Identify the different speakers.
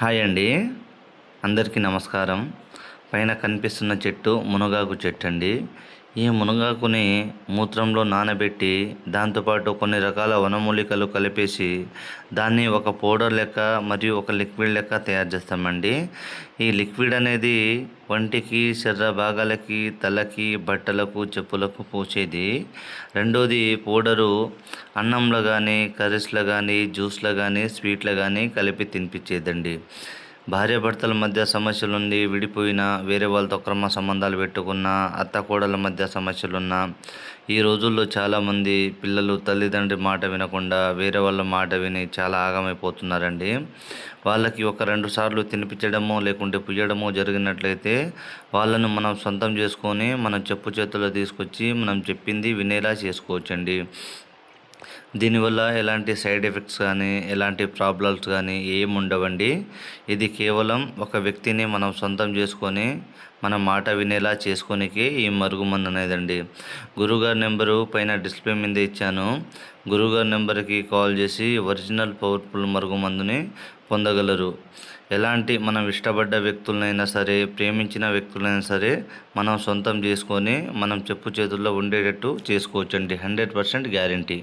Speaker 1: Hi అండి. అందరికీ నమస్కారం. పైన కనిపిస్తున్న చెట్టు మునగాకు చెట్టు అండి. ఈ మునగాకుని మూత్రంలో నానబెట్టి దాంతోపాటు కొన్ని రకాల వనమూలికలు కలిపేసి దాన్ని ఒక పౌడర్ లెక్క మరియు ఒక లిక్విడ్ లెక్క తయారు చేస్తామండి. ఈ లిక్విడ్ అనేది వంటికి, శరీర భాగాలకి, తలకి, బట్టలకు, చెప్పులకు పూసేది. రెండోది పౌడరు అన్నంలో కానీ, కర్రీస్లో కానీ, జ్యూస్లో కానీ, స్వీట్లో కానీ కలిపి తినిపించేదండి. భార్యాభర్తల మధ్య సమస్యలుండి విడిపోయినా, వేరే వాళ్ళతో అక్రమ సంబంధాలు పెట్టుకున్నా, అత్త కోడళ్ళ మధ్య సమస్యలున్నా, ఈ రోజుల్లో చాలామంది పిల్లలు తల్లిదండ్రి మాట వినకుండా వేరే వాళ్ళ మాట విని చాలా ఆగమైపోతున్నారండి. వాళ్ళకి ఒక 2 సార్లు తినిపించడమో లేకుంటే పుయ్యడమో జరిగినట్లయితే వాళ్ళను మనం సొంతం చేసుకొని మనం చెప్పు చేతుల్లో తీసుకొచ్చి మనం చెప్పింది వినేలా చేసుకోవచ్చండి. దీనివల్ల ఎలాంటి సైడ్ ఎఫెక్ట్స్ కానీ, ఎలాంటి ప్రాబ్లమ్స్ కానీ ఏమి ఉండవండి. ఇది కేవలం ఒక వ్యక్తిని మనం సొంతం చేసుకొని మన మాట వినేలా చేసుకోనికే ఈ మరుగుమందు అనేదండి. గురువుగారి నెంబరు పైన డిస్ప్లే మీద ఇచ్చాను. గురువుగారి నెంబర్కి కాల్ చేసి ఒరిజినల్ పవర్ఫుల్ మరుగుమందుని పొందగలరు. ఎలాంటి మనం ఇష్టపడ్డ వ్యక్తులనైనా సరే, ప్రేమించిన వ్యక్తులైనా సరే మనం సొంతం చేసుకొని మనం చెప్పు చేతుల్లో ఉండేటట్టు చేసుకోవచ్చండి. 100% గ్యారంటీ.